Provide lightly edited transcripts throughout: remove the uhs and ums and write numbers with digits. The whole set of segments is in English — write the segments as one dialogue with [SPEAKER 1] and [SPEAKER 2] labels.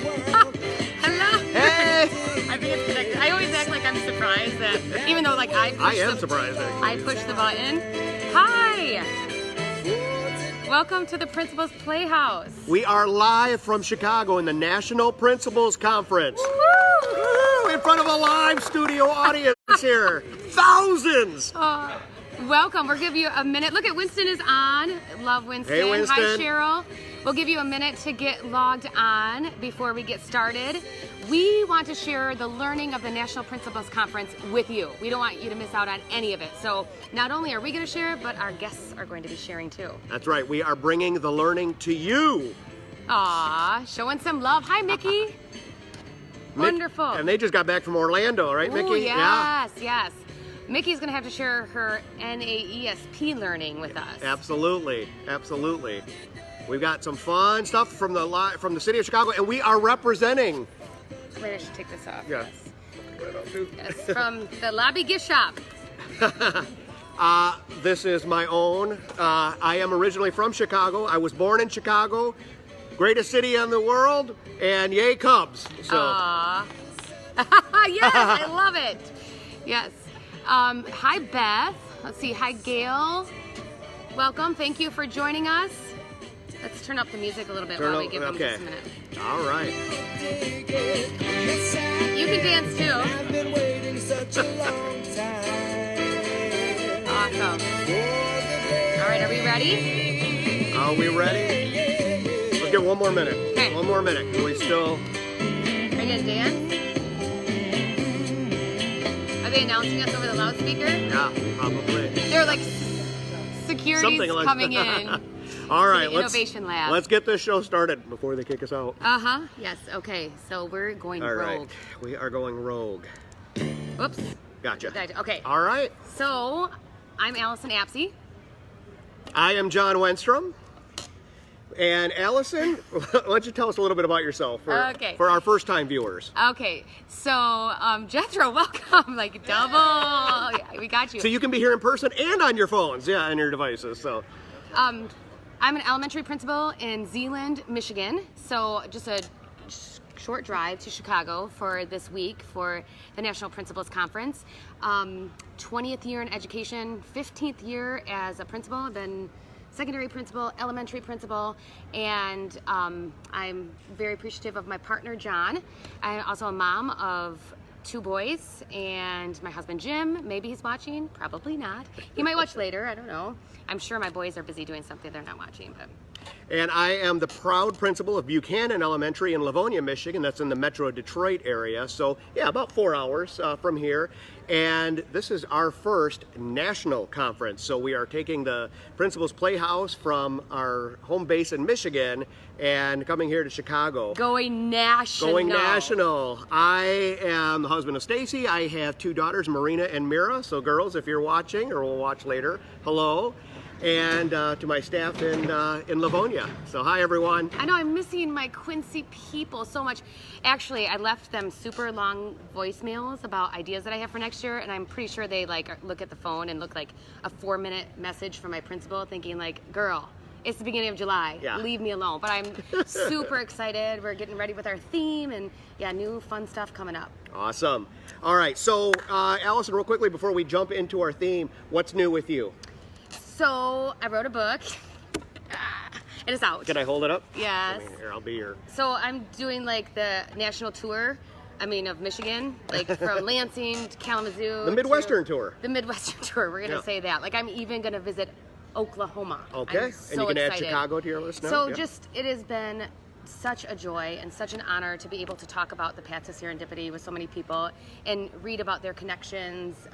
[SPEAKER 1] Hello.
[SPEAKER 2] Hey!
[SPEAKER 1] I think it's connected. I always act like I'm surprised that, even though like I
[SPEAKER 2] am surprised.
[SPEAKER 1] I pushed the button. Hi. Welcome to the Principal's Playhouse.
[SPEAKER 2] We are live from Chicago in the National Principals Conference.
[SPEAKER 1] Woo!
[SPEAKER 2] In front of a live studio audience here. Thousands!
[SPEAKER 1] Welcome. We'll give you a minute. Look at Winston is on. Love Winston.
[SPEAKER 2] Hey, Winston.
[SPEAKER 1] Hi, Cheryl. We'll give you a minute to get logged on before we get started. We want to share the learning of the National Principals Conference with you. We don't want you to miss out on any of it. So not only are we going to share, but our guests are going to be sharing too.
[SPEAKER 2] That's right. We are bringing the learning to you.
[SPEAKER 1] Aw, showing some love. Hi, Mickey. Wonderful.
[SPEAKER 2] And they just got back from Orlando, right, Mickey?
[SPEAKER 1] Ooh, yes, yes. Mickey's going to have to share her NAESP learning with us.
[SPEAKER 2] Absolutely, absolutely. We've got some fun stuff from the city of Chicago, and we are representing.
[SPEAKER 1] Wait, I should take this off.
[SPEAKER 2] Yeah.
[SPEAKER 1] Yes, from the lobby gift shop.
[SPEAKER 2] This is my own. I am originally from Chicago. I was born in Chicago, greatest city in the world, and yay Cubs. So.
[SPEAKER 1] Aww. Yes, I love it. Yes. Hi, Beth. Let's see. Hi, Gail. Welcome. Thank you for joining us. Let's turn up the music a little bit while we give them just a minute.
[SPEAKER 2] All right.
[SPEAKER 1] You can dance too. Awesome. All right, are we ready?
[SPEAKER 2] Are we ready? Let's get one more minute.
[SPEAKER 1] Okay.
[SPEAKER 2] One more minute. Can we still?
[SPEAKER 1] Are you gonna dance? Are they announcing us over the loudspeaker?
[SPEAKER 2] Yeah, probably.
[SPEAKER 1] They're like security's
[SPEAKER 2] Something like
[SPEAKER 1] coming
[SPEAKER 2] that.
[SPEAKER 1] in.
[SPEAKER 2] All right,
[SPEAKER 1] Innovation Lab.
[SPEAKER 2] Let's get this show started before they kick us out.
[SPEAKER 1] Yes. Okay. So we're going
[SPEAKER 2] All
[SPEAKER 1] rogue.
[SPEAKER 2] right, we are going rogue.
[SPEAKER 1] Whoops.
[SPEAKER 2] Gotcha.
[SPEAKER 1] Okay.
[SPEAKER 2] All right.
[SPEAKER 1] So I'm Allison Apsey.
[SPEAKER 2] I am John Wenstrom. And Allison, why don't you tell us a little bit about yourself for our first-time viewers?
[SPEAKER 1] Okay. So Jethro, welcome. Like double. Yeah, we got you.
[SPEAKER 2] So you can be here in person and on your phones, yeah, on your devices. So.
[SPEAKER 1] I'm an elementary principal in Zeeland, Michigan. So just a short drive to Chicago for this week for the National Principals Conference. 20th year in education, 15th year as a principal. I've been secondary principal, elementary principal, and I'm very appreciative of my partner, John. I'm also a mom of 2 boys and my husband Jim. Maybe he's watching, probably not. He might watch later, I don't know. I'm sure my boys are busy doing something they're not watching. But.
[SPEAKER 2] And I am the proud principal of Buchanan Elementary in Livonia, Michigan. That's in the Metro Detroit area. So yeah, about 4 hours from here. And this is our first national conference. So we are taking the Principal's Playhouse from our home base in Michigan and coming here to Chicago.
[SPEAKER 1] Going national.
[SPEAKER 2] Going national. I am the husband of Stacy. I have 2 daughters, Marina and Mira. So girls, if you're watching or will watch later, hello. And to my staff in Livonia. So hi everyone.
[SPEAKER 1] I know I'm missing my Quincy people so much. Actually, I left them super long voicemails about ideas that I have for next year, and I'm pretty sure they like look at the phone and look like a 4-minute message from my principal thinking like, girl, it's the beginning of July.
[SPEAKER 2] Yeah.
[SPEAKER 1] Leave me alone. But I'm super excited. We're getting ready with our theme and yeah, new fun stuff coming up.
[SPEAKER 2] Awesome. All right, so Allison, real quickly before we jump into our theme, what's new with you?
[SPEAKER 1] So I wrote a book. It is out.
[SPEAKER 2] Can I hold it up?
[SPEAKER 1] Yes.
[SPEAKER 2] Here, I'll be your.
[SPEAKER 1] So I'm doing like the national tour. Of Michigan, like from Lansing to Kalamazoo.
[SPEAKER 2] The Midwestern tour.
[SPEAKER 1] The Midwestern tour. We're gonna say that. Like I'm even gonna visit Oklahoma.
[SPEAKER 2] Okay.
[SPEAKER 1] I'm so
[SPEAKER 2] and you can
[SPEAKER 1] excited.
[SPEAKER 2] add Chicago to your list now.
[SPEAKER 1] So
[SPEAKER 2] yeah.
[SPEAKER 1] just it has been such a joy and such an honor to be able to talk about the paths of serendipity with so many people and read about their connections.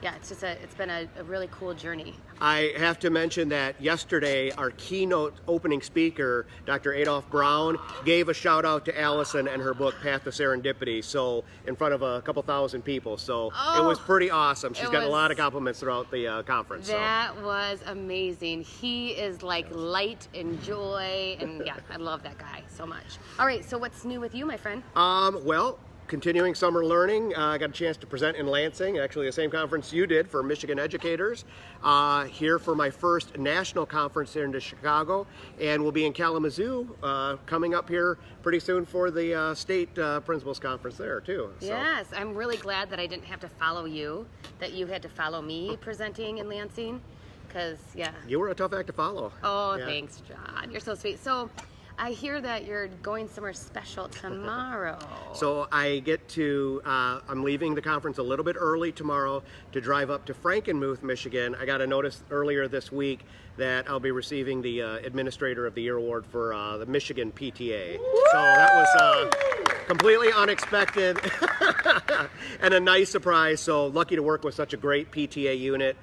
[SPEAKER 1] Yeah, it's been a really cool journey.
[SPEAKER 2] I have to mention that yesterday our keynote opening speaker, Dr. Adolph Brown, gave a shout out to Allison and her book Path of Serendipity. So in front of a couple thousand people. So it was pretty awesome. She's gotten a lot of compliments throughout the conference.
[SPEAKER 1] That was amazing. He is like light and joy, and yeah, I love that guy so much. All right, so what's new with you, my friend?
[SPEAKER 2] Well, continuing summer learning. I got a chance to present in Lansing, actually the same conference you did for Michigan educators. Here for my first national conference here in Chicago, and we'll be in Kalamazoo coming up here pretty soon for the state principals conference there too. So.
[SPEAKER 1] Yes, I'm really glad that I didn't have to follow you, that you had to follow me presenting in Lansing, because, yeah.
[SPEAKER 2] You were a tough act to follow.
[SPEAKER 1] Oh,
[SPEAKER 2] yeah.
[SPEAKER 1] Thanks, John. You're so sweet. So, I hear that you're going somewhere special tomorrow.
[SPEAKER 2] So I get to, I'm leaving the conference a little bit early tomorrow to drive up to Frankenmuth, Michigan. I got a notice earlier this week that I'll be receiving the Administrator of the Year award for the Michigan PTA. Woo! So that was completely unexpected and a nice surprise. So lucky to work with such a great PTA unit,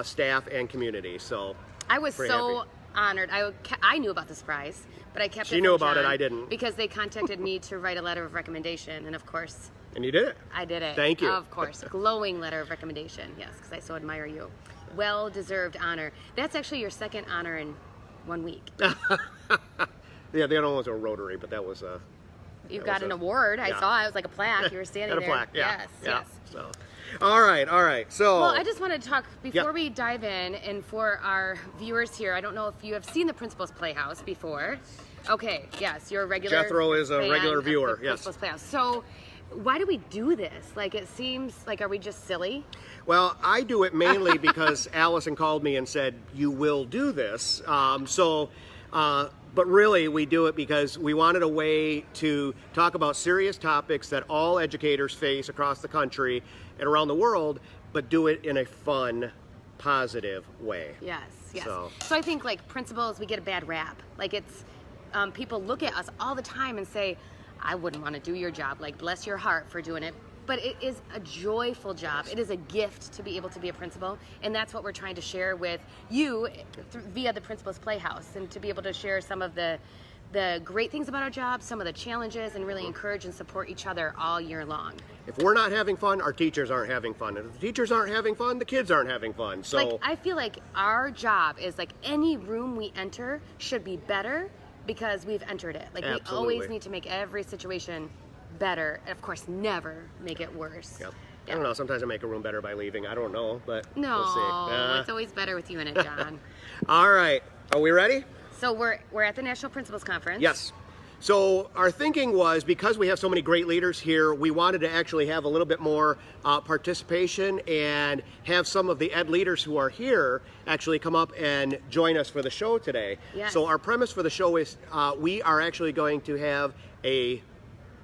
[SPEAKER 2] staff, and community. So
[SPEAKER 1] I was so
[SPEAKER 2] happy.
[SPEAKER 1] Honored. I knew about the surprise, but I kept it
[SPEAKER 2] She
[SPEAKER 1] from
[SPEAKER 2] knew about
[SPEAKER 1] John
[SPEAKER 2] it, I didn't.
[SPEAKER 1] Because they contacted me to write a letter of recommendation, and of course...
[SPEAKER 2] And you did it.
[SPEAKER 1] I did it.
[SPEAKER 2] Thank you.
[SPEAKER 1] Of course. Glowing letter of recommendation, yes, because I so admire you. Well-deserved honor. That's actually your second honor in 1 week.
[SPEAKER 2] Yeah, the other one was a Rotary, but that was a...
[SPEAKER 1] You got an award. I saw it. It was like a plaque. You were standing
[SPEAKER 2] and a
[SPEAKER 1] there.
[SPEAKER 2] plaque, yeah.
[SPEAKER 1] Yes,
[SPEAKER 2] yeah.
[SPEAKER 1] yes.
[SPEAKER 2] So, all right. So,
[SPEAKER 1] well, I just want to talk before we dive in, and for our viewers here, I don't know if you have seen the Principal's Playhouse before. Okay, yes, you're a regular.
[SPEAKER 2] Jethro is a
[SPEAKER 1] fan
[SPEAKER 2] regular
[SPEAKER 1] of
[SPEAKER 2] viewer.
[SPEAKER 1] the
[SPEAKER 2] Yes.
[SPEAKER 1] Principal's Playhouse. So, why do we do this? Like, it seems like, are we just silly?
[SPEAKER 2] Well, I do it mainly because Allison called me and said you will do this. But really, we do it because we wanted a way to talk about serious topics that all educators face across the country and around the world, but do it in a fun, positive way.
[SPEAKER 1] Yes.
[SPEAKER 2] So
[SPEAKER 1] I think, like, principals, we get a bad rap. Like, it's, people look at us all the time and say, I wouldn't want to do your job. Like, bless your heart for doing it. But it is a joyful job. It is a gift to be able to be a principal, and that's what we're trying to share with you via the Principal's Playhouse, and to be able to share some of the great things about our job, some of the challenges, and really encourage and support each other all year long.
[SPEAKER 2] if we're not having fun, our teachers aren't having fun. And if the teachers aren't having fun, the kids aren't having fun. So
[SPEAKER 1] like, I feel like our job is like any room we enter should be better because we've entered it. Like,
[SPEAKER 2] Absolutely.
[SPEAKER 1] we always need to make every situation better, and of course never make it worse.
[SPEAKER 2] Yep.
[SPEAKER 1] Yeah.
[SPEAKER 2] I don't know, sometimes I make a room better by leaving. I don't know, but
[SPEAKER 1] No,
[SPEAKER 2] we'll see.
[SPEAKER 1] it's always better with you in it, John.
[SPEAKER 2] All right, are we ready?
[SPEAKER 1] So we're at the National Principals Conference.
[SPEAKER 2] Yes. So our thinking was, because we have so many great leaders here, we wanted to actually have a little bit more participation and have some of the ed leaders who are here actually come up and join us for the show today.
[SPEAKER 1] Yes.
[SPEAKER 2] So our premise for the show is we are actually going to have a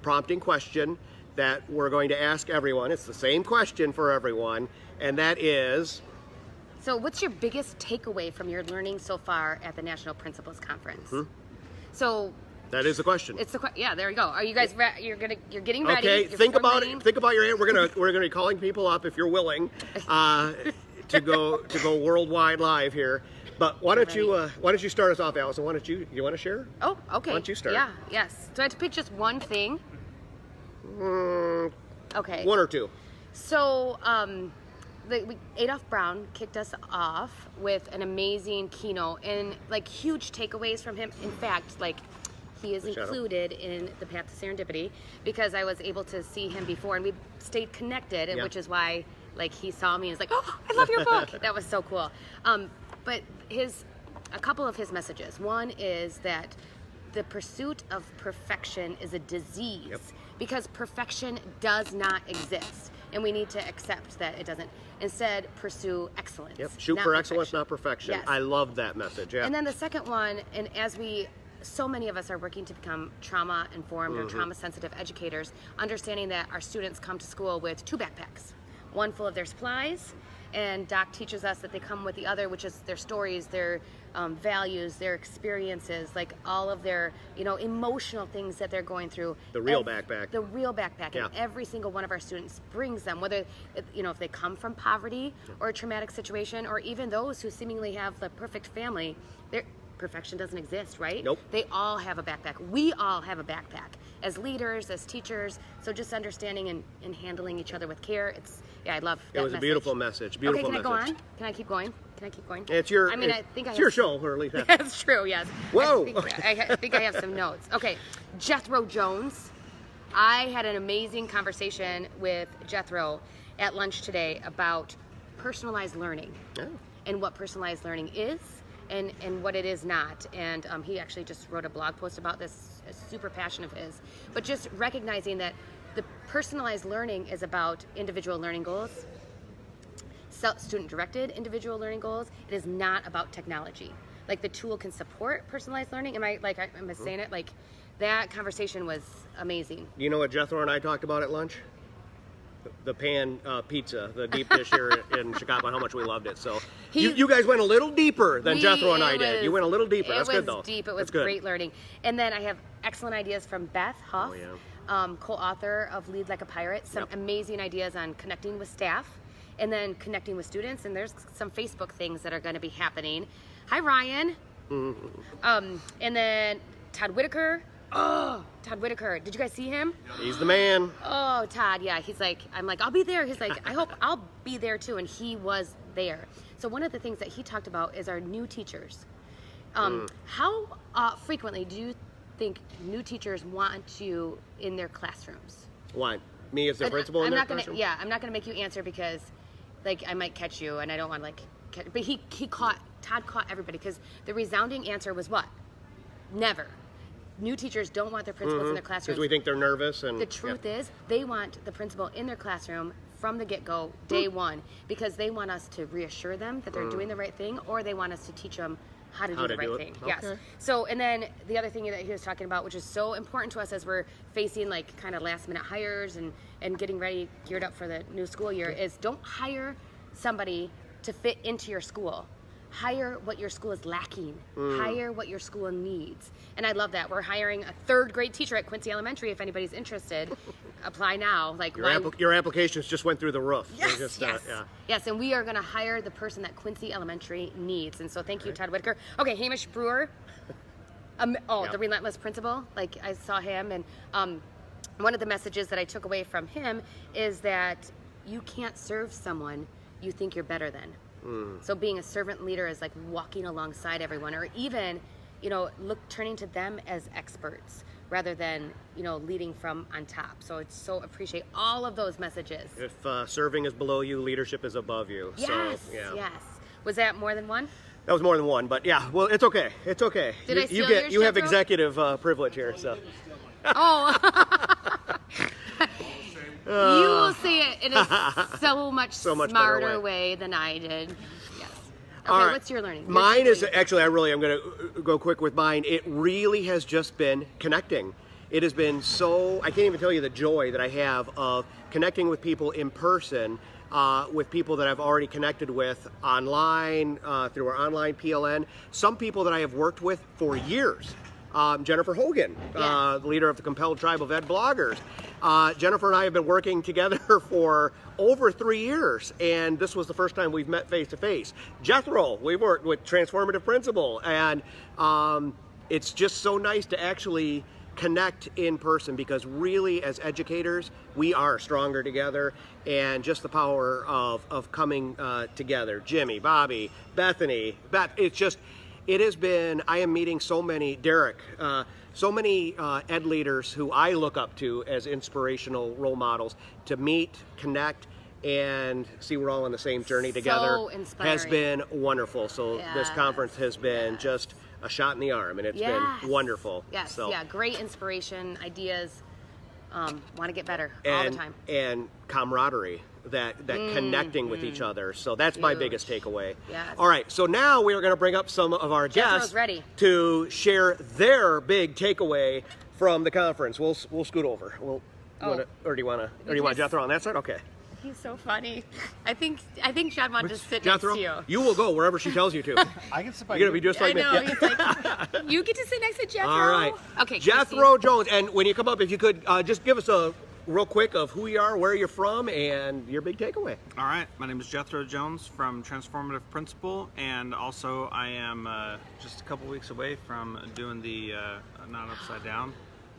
[SPEAKER 2] prompting question that we're going to ask everyone. It's the same question for everyone, and that is...
[SPEAKER 1] So what's your biggest takeaway from your learning so far at the National Principals Conference? So
[SPEAKER 2] That is the question.
[SPEAKER 1] it's the yeah. There you go. Are you guys you're getting ready?
[SPEAKER 2] Okay,
[SPEAKER 1] You're
[SPEAKER 2] think about
[SPEAKER 1] formulating?
[SPEAKER 2] it. Think about your. We're gonna be calling people up if you're willing to go worldwide live here. But why don't you start us off, Allison? Want to share?
[SPEAKER 1] Oh, okay.
[SPEAKER 2] Why don't you start?
[SPEAKER 1] Yeah. Yes. So I have to pick just one thing. Okay.
[SPEAKER 2] One or two.
[SPEAKER 1] So Adolph Brown kicked us off with an amazing keynote and like huge takeaways from him. In fact, like, he is included in the Path to Serendipity because I was able to see him before and we stayed connected, and which is why, like, he saw me and was like, "Oh, I love your book." That was so cool. But a couple of his messages. One is that the pursuit of perfection is a disease because perfection does not exist, and we need to accept that it doesn't. Instead, pursue excellence.
[SPEAKER 2] Yep. Shoot for excellence, not perfection.
[SPEAKER 1] Yes.
[SPEAKER 2] I love that message. Yeah.
[SPEAKER 1] And then the second one, and as so many of us are working to become trauma-informed or trauma-sensitive educators, understanding that our students come to school with two backpacks, one full of their supplies, and Doc teaches us that they come with the other, which is their stories, their values, their experiences, like all of their, emotional things that they're going through.
[SPEAKER 2] The real backpack.
[SPEAKER 1] The real backpack.
[SPEAKER 2] Yeah.
[SPEAKER 1] And every single one of our students brings them, whether, if they come from poverty or a traumatic situation, or even those who seemingly have the perfect family, perfection doesn't exist, right?
[SPEAKER 2] Nope.
[SPEAKER 1] They all have a backpack. We all have a backpack as leaders, as teachers. So just understanding and handling each other with care. I love that.
[SPEAKER 2] It was
[SPEAKER 1] message.
[SPEAKER 2] A beautiful message. Beautiful
[SPEAKER 1] okay, can
[SPEAKER 2] message.
[SPEAKER 1] I go on? Can I keep going?
[SPEAKER 2] It's your.
[SPEAKER 1] I think
[SPEAKER 2] it's your show, or at least that.
[SPEAKER 1] That's true. Yes.
[SPEAKER 2] Whoa.
[SPEAKER 1] I think I have some notes. Okay, Jethro Jones. I had an amazing conversation with Jethro at lunch today about personalized learning and what personalized learning is and what it is not. And he actually just wrote a blog post about this, a super passion of his. But just recognizing that the personalized learning is about individual learning goals, student-directed individual learning goals. It is not about technology. Like, the tool can support personalized learning. Am I saying it? Like, that conversation was amazing.
[SPEAKER 2] You know what Jethro and I talked about at lunch? The pan pizza, the deep dish here in Chicago, and how much we loved it. So you guys went a little deeper than Jethro and I did. You went a little deeper. That's good, though.
[SPEAKER 1] It was deep. It was great learning. And then I have excellent ideas from Beth Huff, co-author of Lead Like a Pirate. Some amazing ideas on connecting with staff and then connecting with students. And there's some Facebook things that are going to be happening. Hi, Ryan. And then Todd Whitaker. Oh, Todd Whitaker. Did you guys see him?
[SPEAKER 2] He's the man.
[SPEAKER 1] Oh, Todd, yeah. He's like, I'm like, I'll be there. He's like, I hope I'll be there too. And he was there. So one of the things that he talked about is our new teachers. How frequently do you think new teachers want you in their classrooms?
[SPEAKER 2] Why? Me as the principal in their classroom?
[SPEAKER 1] Yeah, I'm not going to make you answer because, like, I might catch you and I don't want to, like, catch. But Todd caught everybody because the resounding answer was what? Never. New teachers don't want their principals in their classrooms.
[SPEAKER 2] Because we think they're nervous. And
[SPEAKER 1] the truth is, they want the principal in their classroom from the get-go, day one, because they want us to reassure them that they're doing the right thing, or they want us to teach them how to do the right thing.
[SPEAKER 2] Okay.
[SPEAKER 1] Yes. So, and then the other thing that he was talking about, which is so important to us as we're facing like kind of last-minute hires and getting ready, geared up for the new school year, is don't hire somebody to fit into your school. Hire what your school is lacking. Hire what your school needs. And I love that. We're hiring a third grade teacher at Quincy Elementary. If anybody's interested, apply now. Like,
[SPEAKER 2] your applications just went through the roof.
[SPEAKER 1] Yes, yes, and we are going to hire the person that Quincy Elementary needs. And so thank you, Todd Whitaker. Okay, Hamish Brewer. The relentless principal. Like, I saw him, and one of the messages that I took away from him is that you can't serve someone you think you're better than. So being a servant leader is like walking alongside everyone, or even, turning to them as experts rather than, leading from on top. So it's so appreciate all of those messages.
[SPEAKER 2] If serving is below you, leadership is above you.
[SPEAKER 1] Yes,
[SPEAKER 2] so, yeah.
[SPEAKER 1] Yes. Was that more than one?
[SPEAKER 2] That was more than one, but yeah, well, it's okay. It's okay.
[SPEAKER 1] Did I steal yours,
[SPEAKER 2] you have
[SPEAKER 1] Jethro?
[SPEAKER 2] executive privilege here, so.
[SPEAKER 1] Oh. You will say it in a so much smarter way than I did. Yes. Okay,
[SPEAKER 2] all right.
[SPEAKER 1] What's your learning?
[SPEAKER 2] Mine is actually, I'm going to go quick with mine. It really has just been connecting. It has been so, I can't even tell you the joy that I have of connecting with people in person, with people that I've already connected with online, through our online PLN. Some people that I have worked with for years. Jennifer Hogan, the leader of the Compelled Tribe of Ed bloggers. Jennifer and I have been working together for over 3 years, and this was the first time we've met face to face. Jethro, we worked with Transformative Principal, and it's just so nice to actually connect in person, because really, as educators, we are stronger together, and just the power of coming together. Jimmy, Bobby, Bethany, it has been, I am meeting so many, Derek, so many ed leaders who I look up to as inspirational role models to meet, connect, and see we're all on the same journey together.
[SPEAKER 1] So inspiring.
[SPEAKER 2] Has been wonderful. So this conference has been just a shot in the arm, and it's been wonderful.
[SPEAKER 1] Yes,
[SPEAKER 2] so.
[SPEAKER 1] Great inspiration, ideas, want to get better all the time.
[SPEAKER 2] And camaraderie. That connecting with each other. So that's my biggest takeaway.
[SPEAKER 1] Yes.
[SPEAKER 2] All right, so now we are going to bring up some of our guests to share their big takeaway from the conference. We'll scoot over. Or do you want Jethro on that side? Okay.
[SPEAKER 1] He's so funny. I think Chad wanted to sit
[SPEAKER 2] Jethro,
[SPEAKER 1] next to you.
[SPEAKER 2] You will go wherever she tells you to.
[SPEAKER 3] I can sit by
[SPEAKER 2] You're going to be just like me.
[SPEAKER 1] I know. He's like, you get to sit next to Jethro.
[SPEAKER 2] All right.
[SPEAKER 1] Okay.
[SPEAKER 2] Jethro Jones, and when you come up, if you could just give us a real quick of who you are, where you're from, and your big takeaway.
[SPEAKER 3] All right, my name is Jethro Jones from Transformative Principal, and also I am just a couple weeks away from doing the Not Upside Down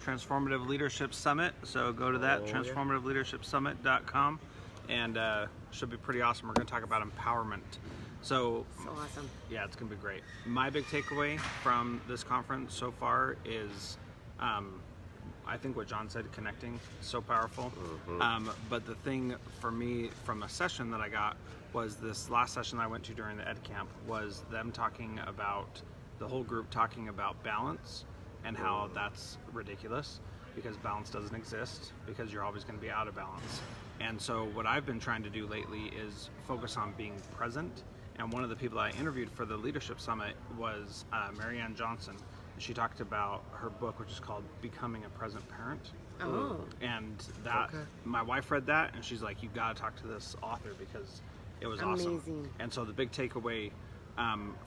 [SPEAKER 3] Transformative Leadership Summit. So go to that, transformativeleadershipsummit.com, and should be pretty awesome. We're going to talk about empowerment. So
[SPEAKER 1] awesome.
[SPEAKER 3] Yeah, it's going to be great. My big takeaway from this conference so far is I think what John said, connecting, so powerful. But the thing for me from a session that I got was this last session I went to during the Ed Camp was them talking about, the whole group talking about balance and how that's ridiculous because balance doesn't exist because you're always going to be out of balance. And so what I've been trying to do lately is focus on being present. And one of the people I interviewed for the Leadership Summit was Marianne Johnson. She talked about her book, which is called Becoming a Present Parent.
[SPEAKER 1] Oh.
[SPEAKER 3] And that, my wife read that, and she's like, you got to talk to this author because it was awesome.
[SPEAKER 1] Amazing.
[SPEAKER 3] And so the big takeaway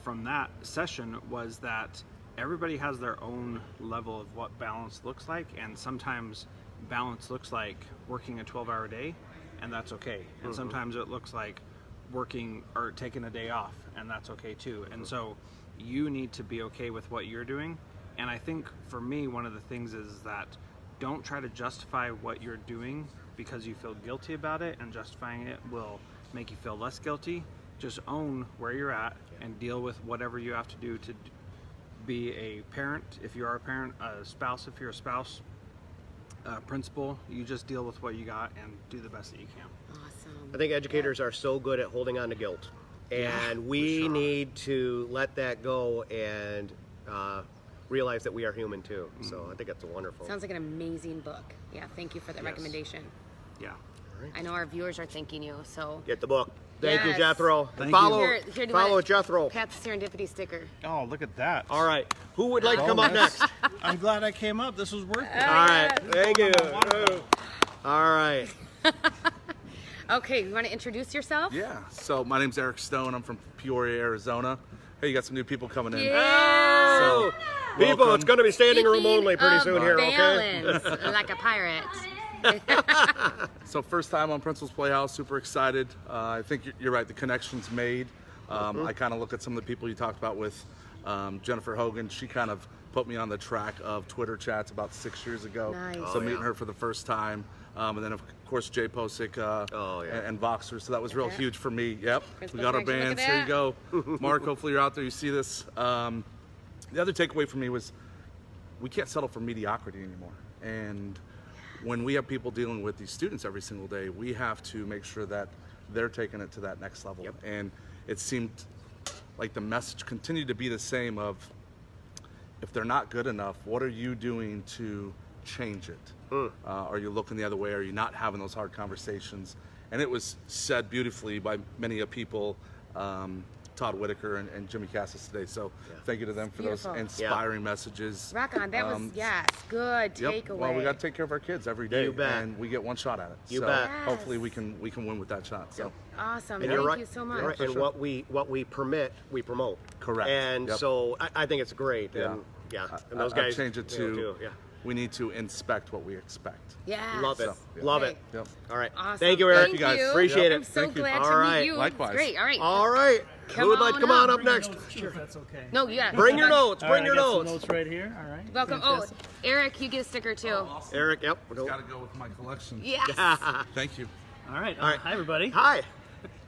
[SPEAKER 3] from that session was that everybody has their own level of what balance looks like, and sometimes balance looks like working a 12-hour day, and that's okay. And sometimes it looks like working or taking a day off, and that's okay too. And so you need to be okay with what you're doing. And I think for me, one of the things is that don't try to justify what you're doing because you feel guilty about it, and justifying it will make you feel less guilty. Just own where you're at and deal with whatever you have to do to be a parent if you are a parent, a spouse if you're a spouse, principal. You just deal with what you got and do the best that you can.
[SPEAKER 1] Awesome.
[SPEAKER 2] I think educators are so good at holding on to guilt. And we need to let that go and realize that we are human too. So I think that's wonderful.
[SPEAKER 1] Sounds like an amazing book. Yeah, thank you for the recommendation.
[SPEAKER 3] Yeah.
[SPEAKER 1] I know our viewers are thanking you, so.
[SPEAKER 2] Get the book. Thank you,
[SPEAKER 1] Yes.
[SPEAKER 2] Jethro.
[SPEAKER 3] Thank
[SPEAKER 2] follow
[SPEAKER 1] Here, do you
[SPEAKER 2] follow
[SPEAKER 1] want
[SPEAKER 2] Jethro.
[SPEAKER 1] Pat's Serendipity sticker.
[SPEAKER 3] Oh, look at that.
[SPEAKER 2] All right. Who would like to come up next?
[SPEAKER 3] I'm glad I came up. This was worth it.
[SPEAKER 2] All right. Thank you. All right.
[SPEAKER 1] Okay, you want to introduce yourself?
[SPEAKER 4] Yeah, so my name's Eric Stone. I'm from Peoria, Arizona. Hey, you got some new people coming in.
[SPEAKER 2] Oh, people,
[SPEAKER 4] welcome.
[SPEAKER 2] it's going to be standing room
[SPEAKER 1] Speaking
[SPEAKER 2] only pretty
[SPEAKER 1] of
[SPEAKER 2] soon here, okay?
[SPEAKER 1] balance, like a pirate.
[SPEAKER 4] So first time on Principal's Playhouse, super excited. I think you're right, the connection's made. I kind of look at some of the people you talked about with Jennifer Hogan. She kind of put me on the track of Twitter chats about 6 years ago.
[SPEAKER 1] Nice.
[SPEAKER 4] So meeting her for the first time. And then of course Jay Posick and Voxer. So that was real huge for me. Yep.
[SPEAKER 1] Principal
[SPEAKER 4] We got our
[SPEAKER 1] connection, look
[SPEAKER 4] bands.
[SPEAKER 1] at
[SPEAKER 4] Here you go. Mark, hopefully you're out there, you see this. The other takeaway for me was we can't settle for mediocrity anymore. And when we have people dealing with these students every single day, we have to make sure that they're taking it to that next level. And it seemed like the message continued to be the same of, if they're not good enough, what are you doing to change it? Are you looking the other way? Are you not having those hard conversations? And it was said beautifully by many of people, Todd Whitaker and Jimmy Cassis today. So thank you to them for
[SPEAKER 1] Beautiful.
[SPEAKER 4] those inspiring messages.
[SPEAKER 1] Rock on. That was, yes, good takeaway.
[SPEAKER 4] Well, we got to take care of our kids every day,
[SPEAKER 2] You bet.
[SPEAKER 4] and we get one shot at it.
[SPEAKER 2] You
[SPEAKER 4] so
[SPEAKER 2] bet.
[SPEAKER 4] hopefully we can win with that shot. So
[SPEAKER 1] Awesome.
[SPEAKER 2] And you're
[SPEAKER 1] Thank
[SPEAKER 2] right.
[SPEAKER 1] you so much.
[SPEAKER 2] You're right. And what we permit, we promote.
[SPEAKER 4] Correct.
[SPEAKER 2] And
[SPEAKER 4] Yep.
[SPEAKER 2] so I think it's great. And and those guys
[SPEAKER 4] I've changed it
[SPEAKER 2] you know,
[SPEAKER 4] to
[SPEAKER 2] too.
[SPEAKER 4] we need to inspect what we expect.
[SPEAKER 1] Yes.
[SPEAKER 2] Love it.
[SPEAKER 4] So, yeah.
[SPEAKER 2] Love
[SPEAKER 1] Okay.
[SPEAKER 2] it.
[SPEAKER 4] Yep.
[SPEAKER 2] All right.
[SPEAKER 1] Awesome.
[SPEAKER 2] Thank you, Eric.
[SPEAKER 1] Thank
[SPEAKER 4] you, guys.
[SPEAKER 2] Appreciate
[SPEAKER 1] I'm
[SPEAKER 2] it.
[SPEAKER 1] so
[SPEAKER 4] Thank you.
[SPEAKER 1] glad
[SPEAKER 2] All
[SPEAKER 1] to
[SPEAKER 2] right.
[SPEAKER 1] meet you.
[SPEAKER 4] Likewise.
[SPEAKER 1] It's great. All right.
[SPEAKER 2] All right.
[SPEAKER 1] Come
[SPEAKER 2] Who would like to
[SPEAKER 1] on
[SPEAKER 2] come on
[SPEAKER 1] up.
[SPEAKER 2] up next?
[SPEAKER 5] Sure, if that's okay.
[SPEAKER 1] No, you got it.
[SPEAKER 2] Bring your notes.
[SPEAKER 5] All
[SPEAKER 2] Bring
[SPEAKER 5] right,
[SPEAKER 2] your
[SPEAKER 5] I got some
[SPEAKER 2] notes.
[SPEAKER 5] notes right here. All right.
[SPEAKER 1] Welcome.
[SPEAKER 5] Fantastic.
[SPEAKER 1] Oh, Eric, you get a sticker too.
[SPEAKER 2] Eric, yep.
[SPEAKER 4] Got to go with my collection.
[SPEAKER 1] Yes.
[SPEAKER 4] Thank you.
[SPEAKER 5] All right.
[SPEAKER 2] All right.
[SPEAKER 5] Hi, everybody.
[SPEAKER 2] Hi.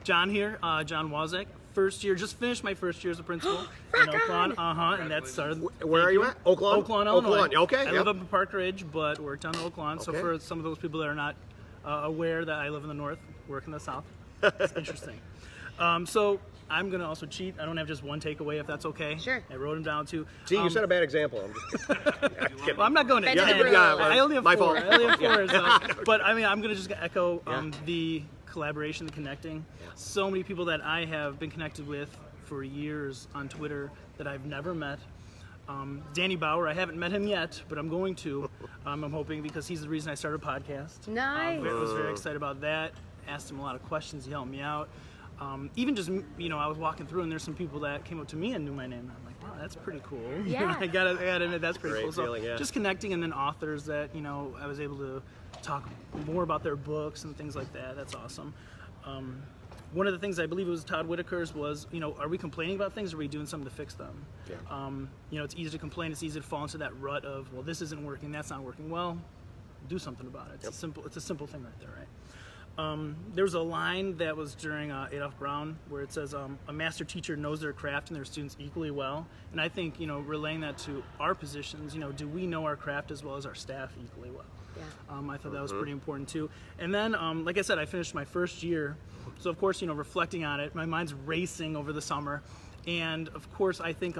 [SPEAKER 5] John here. John Wozek. First year. Just finished my first year as a principal in
[SPEAKER 1] Rock on.
[SPEAKER 5] Oakland. And that started.
[SPEAKER 2] Where are you at? Oakland?
[SPEAKER 5] Oakland, Illinois.
[SPEAKER 2] Oakland. Okay.
[SPEAKER 5] I
[SPEAKER 2] yep.
[SPEAKER 5] live up in Park Ridge, but worked on Oakland. So
[SPEAKER 2] Okay.
[SPEAKER 5] for some of those people that are not aware that I live in the north, work in the south, it's interesting. So I'm gonna also cheat. I don't have just one takeaway, if that's okay.
[SPEAKER 1] Sure.
[SPEAKER 5] I wrote them down too.
[SPEAKER 2] See, you set a bad example. I'm just
[SPEAKER 5] Well, I'm not going to
[SPEAKER 1] Bend to the
[SPEAKER 5] 10.
[SPEAKER 1] rule.
[SPEAKER 5] I only have
[SPEAKER 2] My
[SPEAKER 5] four.
[SPEAKER 2] fault.
[SPEAKER 5] I only have four. So, but I mean, I'm going to just echo
[SPEAKER 2] Yeah.
[SPEAKER 5] the collaboration, the connecting. So many people that I have been connected with for years on Twitter that I've never met. Danny Bauer, I haven't met him yet, but I'm going to. I'm hoping, because he's the reason I started a podcast.
[SPEAKER 1] Nice.
[SPEAKER 5] I was very excited about that. Asked him a lot of questions. He helped me out. Even just, I was walking through and there's some people that came up to me and knew my name. I'm like, wow, that's pretty cool.
[SPEAKER 1] Yeah.
[SPEAKER 5] I gotta admit, that's pretty
[SPEAKER 2] Great
[SPEAKER 5] cool. So
[SPEAKER 2] feeling, yeah.
[SPEAKER 5] just connecting, and then authors that, I was able to talk more about their books and things like that. That's awesome. One of the things I believe it was Todd Whitaker's was, are we complaining about things, or are we doing something to fix them?
[SPEAKER 2] Yeah.
[SPEAKER 5] It's easy to complain. It's easy to fall into that rut of, well, this isn't working, that's not working. Well, do something about it. It's a simple thing right there, right? There was a line that was during Adolph Brown where it says, a master teacher knows their craft and their students equally well. And I think, relaying that to our positions, do we know our craft as well as our staff equally well?
[SPEAKER 1] Yeah.
[SPEAKER 5] I thought that was pretty important too. And then, like I said, I finished my first year. So of course, reflecting on it, my mind's racing over the summer. And of course, I think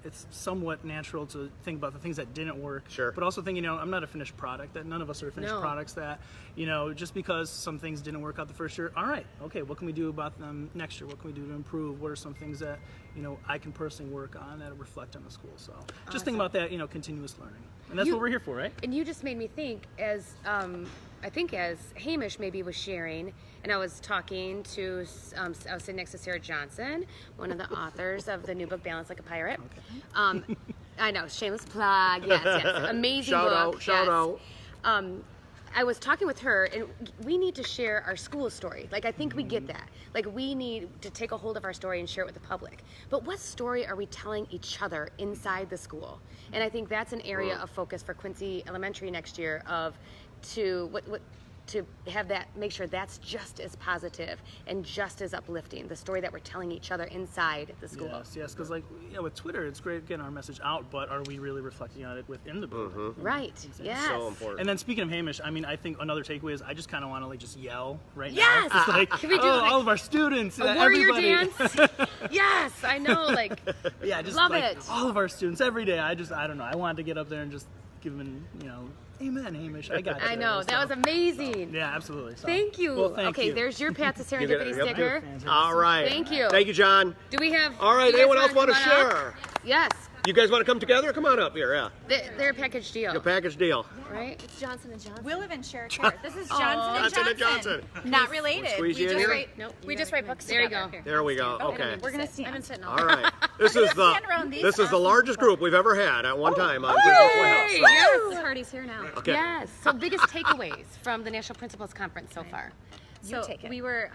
[SPEAKER 5] it's somewhat natural to think about the things that didn't work.
[SPEAKER 2] Sure.
[SPEAKER 5] But also thinking, I'm not a finished product. That none of us are finished products. That just because some things didn't work out the first year, all right, okay, what can we do about them next year? What can we do to improve? What are some things that I can personally work on that reflect on the school? So just think about that, continuous learning, and that's what we're here for, right?
[SPEAKER 1] And you just made me think as Hamish maybe was sharing, and I was talking to, I was sitting next to Sarah Johnson, one of the authors of the new book, Balance Like a Pirate. Okay. I know, shameless plug, yes, amazing book.
[SPEAKER 2] Shout out.
[SPEAKER 1] I was talking with her, and we need to share our school story. I think we get that. We need to take a hold of our story and share it with the public. But what story are we telling each other inside the school? And I think that's an area of focus for Quincy Elementary next year, to have that, make sure that's just as positive and just as uplifting, the story that we're telling each other inside the school.
[SPEAKER 5] Yes, because with Twitter, it's great getting our message out, but are we really reflecting on it within the building?
[SPEAKER 1] Right, yes.
[SPEAKER 2] So important.
[SPEAKER 5] And then speaking of Hamish, I think another takeaway is I just kind of want to just yell right
[SPEAKER 1] Yes!
[SPEAKER 5] now. It's
[SPEAKER 1] Can we do
[SPEAKER 5] all of our students,
[SPEAKER 1] a warrior
[SPEAKER 5] everybody.
[SPEAKER 1] dance? Yes, I know,
[SPEAKER 5] Yeah, just
[SPEAKER 1] love it.
[SPEAKER 5] all of our students every day. I don't know. I wanted to get up there and just give them, amen, Hamish. I got you.
[SPEAKER 1] I know, that was amazing.
[SPEAKER 5] Yeah, absolutely. So,
[SPEAKER 1] Thank you.
[SPEAKER 5] Well, thank
[SPEAKER 1] okay,
[SPEAKER 5] you.
[SPEAKER 1] there's your Path to Serendipity
[SPEAKER 2] Yep.
[SPEAKER 1] sticker.
[SPEAKER 2] All right.
[SPEAKER 1] Thank you.
[SPEAKER 2] Thank you, John.
[SPEAKER 1] Do we have?
[SPEAKER 2] All right,
[SPEAKER 1] do you guys
[SPEAKER 2] anyone else want to
[SPEAKER 1] come on up?
[SPEAKER 2] share?
[SPEAKER 1] Yes,
[SPEAKER 2] You guys want to come together? Come on up here, yeah.
[SPEAKER 1] they're a package deal,
[SPEAKER 2] A package deal.
[SPEAKER 1] right? It's Johnson and Johnson.
[SPEAKER 6] We live in share a chair. This is Johnson and Johnson. Not related.
[SPEAKER 2] Squeeze you in here?
[SPEAKER 1] Nope.
[SPEAKER 6] We just write books
[SPEAKER 1] There you
[SPEAKER 6] together.
[SPEAKER 1] go.
[SPEAKER 2] There we go.
[SPEAKER 6] Oh,
[SPEAKER 2] Okay.
[SPEAKER 1] We're gonna
[SPEAKER 6] Sit.
[SPEAKER 1] I've been sitting
[SPEAKER 2] All right. This is
[SPEAKER 6] stand around these
[SPEAKER 2] the
[SPEAKER 6] awesome
[SPEAKER 2] largest group we've ever had at one time on
[SPEAKER 1] Yay!
[SPEAKER 2] Playhouse.
[SPEAKER 1] Yes.
[SPEAKER 6] The party's here now.
[SPEAKER 2] Okay.
[SPEAKER 1] Yes. So biggest takeaways from the National Principals Conference so far.
[SPEAKER 6] So we were,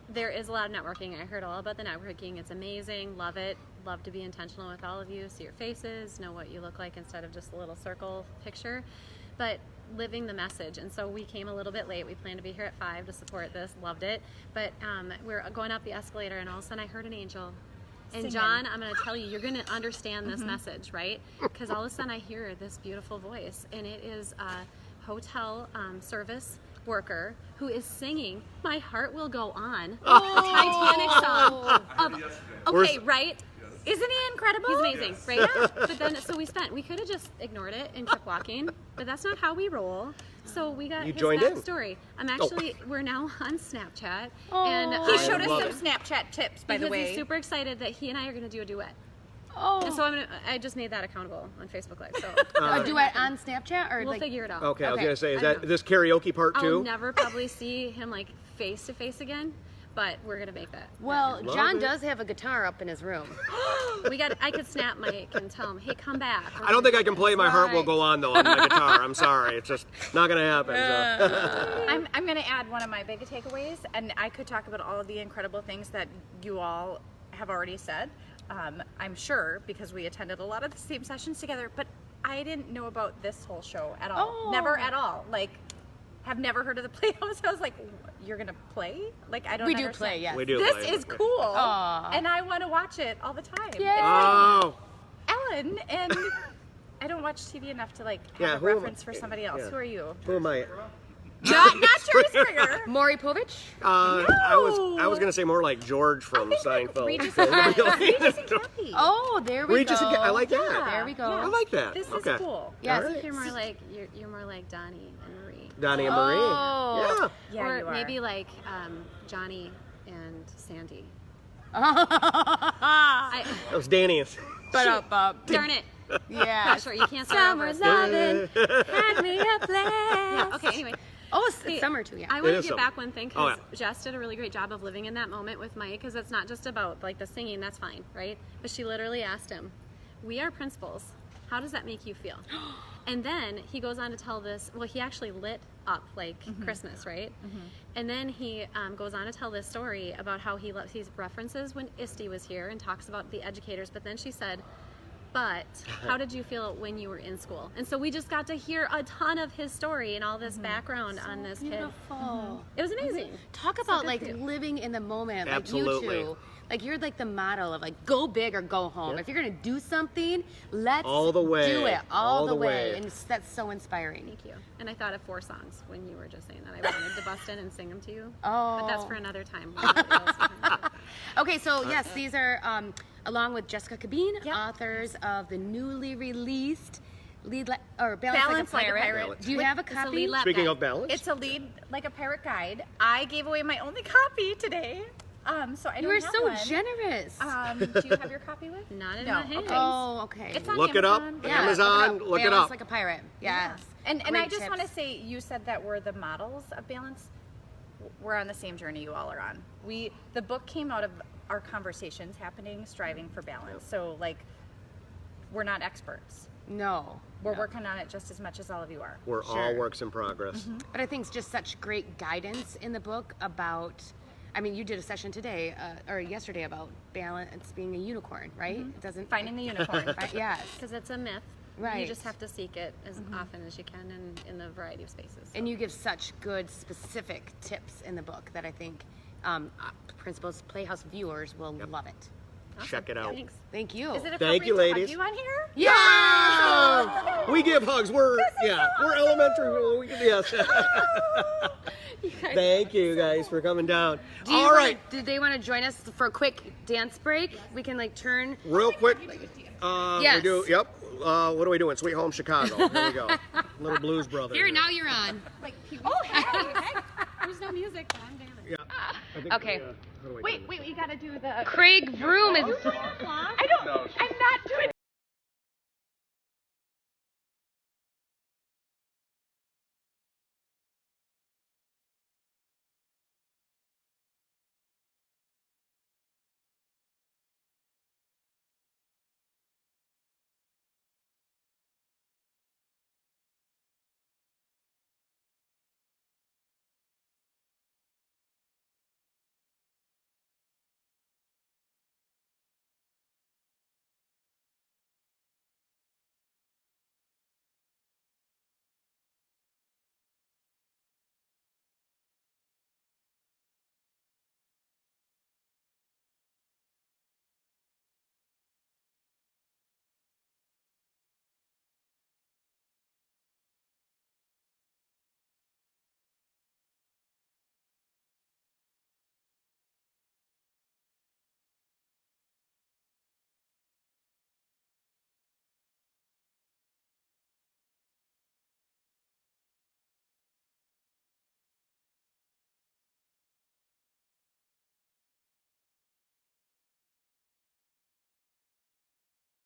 [SPEAKER 6] there is a lot of networking. I heard all about the networking. It's amazing. Love it. Love to be intentional with all of you. See your faces, know what you look like instead of just a little circle picture. But living the message. And so we came a little bit late. We planned to be here at 5 to support this. Loved it. But we're going up the escalator and all of a sudden I heard an angel. And
[SPEAKER 7] Singing.
[SPEAKER 6] John, I'm going to tell you, you're going to understand this message, right? Because all of a sudden I hear this beautiful voice, and it is a hotel service worker who is singing "My Heart Will Go On," a Titanic song. Okay, right? Isn't he incredible? He's amazing, right? Yeah. But then, so we could have just ignored it and kept walking, but that's not how we roll. So we got
[SPEAKER 2] You
[SPEAKER 6] his
[SPEAKER 2] joined in.
[SPEAKER 6] backstory. I'm actually, we're now on Snapchat.
[SPEAKER 1] Oh.
[SPEAKER 6] And
[SPEAKER 7] He showed us
[SPEAKER 2] love
[SPEAKER 7] some
[SPEAKER 2] it.
[SPEAKER 7] Snapchat tips, by the
[SPEAKER 6] because
[SPEAKER 7] way.
[SPEAKER 6] he's super excited that he and I are going to do a duet.
[SPEAKER 1] Oh.
[SPEAKER 6] And so I just made that accountable on Facebook Live. So
[SPEAKER 1] a duet on Snapchat or
[SPEAKER 6] we'll figure it out.
[SPEAKER 2] Okay, I was
[SPEAKER 1] Okay.
[SPEAKER 2] gonna say, is
[SPEAKER 6] I
[SPEAKER 2] that
[SPEAKER 6] know.
[SPEAKER 2] this karaoke part
[SPEAKER 6] I'll
[SPEAKER 2] too?
[SPEAKER 6] never probably see him like face to face again, but we're gonna make that.
[SPEAKER 1] Well,
[SPEAKER 2] Love
[SPEAKER 1] John
[SPEAKER 2] it.
[SPEAKER 1] does have a guitar up in his room.
[SPEAKER 6] I could snap Mike and tell him, hey, come back.
[SPEAKER 2] I don't think I can play "My Heart Will
[SPEAKER 1] right.
[SPEAKER 2] Go On" though on my guitar. I'm sorry, it's just not gonna happen. So.
[SPEAKER 7] I'm going to add one of my big takeaways, and I could talk about all of the incredible things that you all have already said. I'm sure because we attended a lot of the same sessions together, but I didn't know about this whole show at all.
[SPEAKER 1] Oh.
[SPEAKER 7] Never at all. Like, have never heard of the Playhouse. I was like, you're going to play? Like, I don't
[SPEAKER 1] We do
[SPEAKER 7] understand.
[SPEAKER 1] play, yes.
[SPEAKER 2] We do.
[SPEAKER 7] This
[SPEAKER 2] play.
[SPEAKER 7] is cool.
[SPEAKER 1] Aw.
[SPEAKER 7] And I want to watch it all the time.
[SPEAKER 1] Yay.
[SPEAKER 7] It's
[SPEAKER 2] Oh,
[SPEAKER 7] like Ellen, and I don't watch TV enough to like have
[SPEAKER 2] Yeah,
[SPEAKER 7] a
[SPEAKER 2] who am I?
[SPEAKER 7] reference for somebody else.
[SPEAKER 2] Yeah.
[SPEAKER 7] Who are you?
[SPEAKER 2] who am I?
[SPEAKER 7] Not Jerry Springer.
[SPEAKER 1] Maury Povich?
[SPEAKER 2] I was gonna say more like George from Seinfeld.
[SPEAKER 7] Regis and Kelly.
[SPEAKER 1] Oh, there we
[SPEAKER 2] Regis
[SPEAKER 1] go.
[SPEAKER 2] and I like that.
[SPEAKER 1] There we go.
[SPEAKER 2] I like that.
[SPEAKER 7] This
[SPEAKER 2] okay.
[SPEAKER 7] is cool.
[SPEAKER 1] Yes.
[SPEAKER 2] All right.
[SPEAKER 6] You're more like Donnie and Marie.
[SPEAKER 2] Donnie and Marie.
[SPEAKER 1] Oh.
[SPEAKER 2] Yeah.
[SPEAKER 7] Yeah,
[SPEAKER 6] or
[SPEAKER 7] you are.
[SPEAKER 6] maybe like Johnny and Sandy.
[SPEAKER 1] But
[SPEAKER 2] That was Danny.
[SPEAKER 1] up.
[SPEAKER 6] Darn it.
[SPEAKER 1] Yeah.
[SPEAKER 6] Pressure. You can't start over.
[SPEAKER 1] Summer lovin' had me a blast.
[SPEAKER 6] Okay, anyway.
[SPEAKER 1] Oh, it's
[SPEAKER 6] Hey,
[SPEAKER 1] summer too, yeah.
[SPEAKER 6] I want
[SPEAKER 2] is
[SPEAKER 6] to get
[SPEAKER 2] summer.
[SPEAKER 6] back one thing
[SPEAKER 2] Oh,
[SPEAKER 6] because Jess did a really great job of living in that moment with Mike, because it's not just about like the singing, that's fine, right? But she literally asked him, we are principals, how does that make you feel? And then he goes on to tell this, well, he actually lit up like Christmas, right? And then he goes on to tell this story about how he references when Isti was here and talks about the educators, but then she said, But how did you feel when you were in school? And so we just got to hear a ton of his story and all this background on this kid.
[SPEAKER 1] Beautiful.
[SPEAKER 6] It was amazing.
[SPEAKER 1] Talk about
[SPEAKER 6] good
[SPEAKER 1] like
[SPEAKER 6] for you.
[SPEAKER 1] living in the moment,
[SPEAKER 2] Absolutely.
[SPEAKER 1] like you two. Like you're like the model of like go big or go home. If you're gonna do something, let's
[SPEAKER 2] All the way.
[SPEAKER 1] do it all,
[SPEAKER 2] All
[SPEAKER 1] the
[SPEAKER 2] the
[SPEAKER 1] way.
[SPEAKER 2] way.
[SPEAKER 1] And that's so inspiring.
[SPEAKER 6] Thank you. And I thought of 4 songs when you were just saying that. I wanted to bust in and sing them to you.
[SPEAKER 1] Oh.
[SPEAKER 6] But that's for another time.
[SPEAKER 1] Okay, so yes, these are along with Jessica Cabine,
[SPEAKER 6] Yep.
[SPEAKER 1] authors of the newly released Balance
[SPEAKER 7] Balance
[SPEAKER 1] Like a
[SPEAKER 7] Like a
[SPEAKER 1] Pirate.
[SPEAKER 7] Pirate.
[SPEAKER 1] Do you have a copy?
[SPEAKER 6] lead lap
[SPEAKER 2] Speaking
[SPEAKER 6] guide.
[SPEAKER 2] of balance,
[SPEAKER 7] It's a lead like a parrot guide. I gave away my only copy today, so I
[SPEAKER 1] You
[SPEAKER 7] don't
[SPEAKER 1] were
[SPEAKER 7] have
[SPEAKER 1] so
[SPEAKER 7] one.
[SPEAKER 1] generous.
[SPEAKER 7] Do you have your copy with?
[SPEAKER 6] Not in
[SPEAKER 7] No,
[SPEAKER 6] my hand.
[SPEAKER 7] okay.
[SPEAKER 1] Oh, okay.
[SPEAKER 7] It's on
[SPEAKER 2] look it up.
[SPEAKER 7] Amazon.
[SPEAKER 1] Yeah,
[SPEAKER 2] Amazon, look it
[SPEAKER 1] Balance
[SPEAKER 2] up.
[SPEAKER 1] Like a Pirate. Yes.
[SPEAKER 7] And I
[SPEAKER 1] Great
[SPEAKER 7] just
[SPEAKER 1] tips.
[SPEAKER 7] want to say, you said that we're the models of balance. We're on the same journey you all are on. The book came out of our conversations happening, striving for balance. So like, we're not experts.
[SPEAKER 1] No.
[SPEAKER 7] We're working on it just as much as all of you are.
[SPEAKER 2] we're all
[SPEAKER 1] Sure.
[SPEAKER 2] works in progress.
[SPEAKER 1] But I think it's just such great guidance in the book about. I mean, you did a session today or yesterday about balance being a unicorn, right? It doesn't
[SPEAKER 7] Finding the unicorn.
[SPEAKER 1] yes.
[SPEAKER 6] Because it's a myth.
[SPEAKER 1] Right.
[SPEAKER 6] You just have to seek it as often as you can in a variety of spaces.
[SPEAKER 1] And you give such good specific tips in the book that I think Principals Playhouse viewers will love it.
[SPEAKER 2] Check it out.
[SPEAKER 6] Thanks.
[SPEAKER 1] Thank you.
[SPEAKER 7] Is it
[SPEAKER 2] Thank you,
[SPEAKER 7] appropriate to
[SPEAKER 2] ladies.
[SPEAKER 7] hug you on here?
[SPEAKER 2] Yeah! We give hugs. We're elementary. We can, yes. Thank you guys for coming down.
[SPEAKER 1] Do you
[SPEAKER 2] All
[SPEAKER 1] wanna-
[SPEAKER 2] right,
[SPEAKER 1] Do they want to join us for a quick dance break? We can like turn.
[SPEAKER 2] real quick.
[SPEAKER 1] Yes.
[SPEAKER 2] We do. Yep. What are we doing? Sweet Home Chicago. Here we go. Little Blues Brother.
[SPEAKER 1] Here, now you're on.
[SPEAKER 7] Oh, hey!
[SPEAKER 6] There's no music, but I'm dancing.
[SPEAKER 2] Yeah. I think
[SPEAKER 1] Okay.
[SPEAKER 2] how do I do
[SPEAKER 7] Wait, you gotta do the.
[SPEAKER 1] Craig Vroom is.
[SPEAKER 7] I don't. I'm not doing.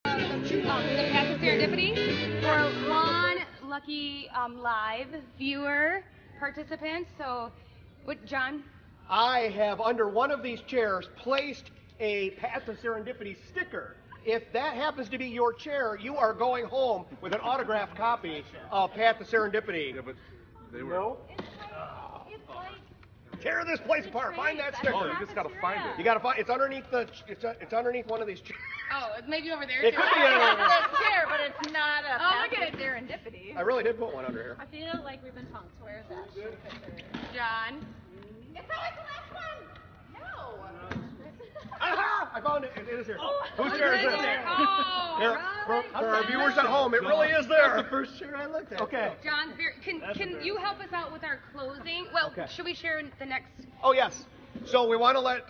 [SPEAKER 1] The Path of Serendipity for one lucky live viewer participant. So, what, John?
[SPEAKER 2] I have under one of these chairs placed a Path of Serendipity sticker. If that happens to be your chair, you are going home with an autographed copy of Path of Serendipity.
[SPEAKER 4] Yeah, but they were.
[SPEAKER 2] No? Tear this place apart. Find that sticker.
[SPEAKER 4] Oh, you just gotta find it.
[SPEAKER 2] You gotta find. It's underneath it's underneath one of these chairs.
[SPEAKER 1] Oh, it's maybe over there.
[SPEAKER 2] It could be.
[SPEAKER 7] chair, but it's not a
[SPEAKER 1] look
[SPEAKER 7] path
[SPEAKER 1] at
[SPEAKER 7] of serendipity.
[SPEAKER 2] I really did put one under here.
[SPEAKER 6] I feel like we've been punked. Where is that?
[SPEAKER 1] John.
[SPEAKER 7] It's always the last one. No.
[SPEAKER 2] Aha! I found it. It is here. Whose chair is this?
[SPEAKER 1] Oh,
[SPEAKER 2] Here, for our viewers at home, it really is there. That's the first chair I looked at. Okay.
[SPEAKER 1] John's very. Can you help us out with our closing? Well,
[SPEAKER 2] Okay.
[SPEAKER 1] should we share the next?
[SPEAKER 2] Oh yes. So we want to let.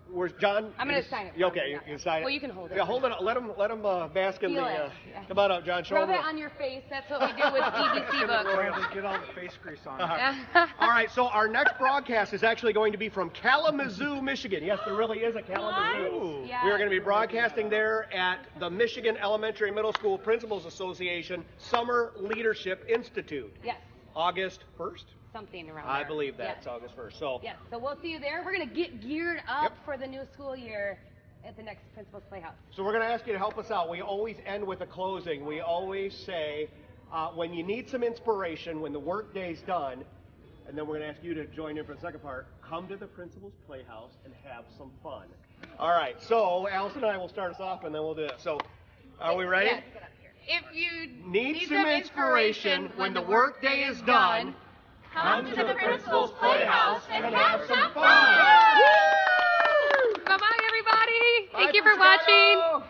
[SPEAKER 2] Where's John?
[SPEAKER 1] I'm gonna sign it.
[SPEAKER 2] You okay? You can sign it.
[SPEAKER 1] Well, you can hold it.
[SPEAKER 2] Yeah, hold it. Let him bask in
[SPEAKER 1] Feel
[SPEAKER 2] the.
[SPEAKER 1] it. Yeah.
[SPEAKER 2] Come on up, John. Show
[SPEAKER 1] Rub
[SPEAKER 2] him.
[SPEAKER 1] it on your face. That's what we do with BBC books.
[SPEAKER 3] Get all the face grease on.
[SPEAKER 2] All right, so our next broadcast is actually going to be from Kalamazoo, Michigan. Yes, there really is a Kalamazoo.
[SPEAKER 1] Yes.
[SPEAKER 2] We are going to be broadcasting there at the Michigan Elementary and Middle School Principals Association Summer Leadership Institute.
[SPEAKER 1] Yes.
[SPEAKER 2] August 1st?
[SPEAKER 1] Something around
[SPEAKER 2] I
[SPEAKER 1] there.
[SPEAKER 2] believe that's
[SPEAKER 1] Yes.
[SPEAKER 2] August 1st. So,
[SPEAKER 1] Yes. So we'll see you there. We're gonna get geared up
[SPEAKER 2] Yep.
[SPEAKER 1] for the new school year at the next Principal's Playhouse.
[SPEAKER 2] so we're going to ask you to help us out. We always end with a closing. We always say, when you need some inspiration, when the work day's done, and then we're going to ask you to join in for the second part, come to the Principal's Playhouse and have some fun. All right, so Allison and I will start us off, and then we'll do it. So Are we ready?
[SPEAKER 1] Yes. If you
[SPEAKER 2] Need some inspiration when the workday is done, come to the principal's Playhouse and have some fun.
[SPEAKER 1] Bye-bye, everybody. Thank you for watching.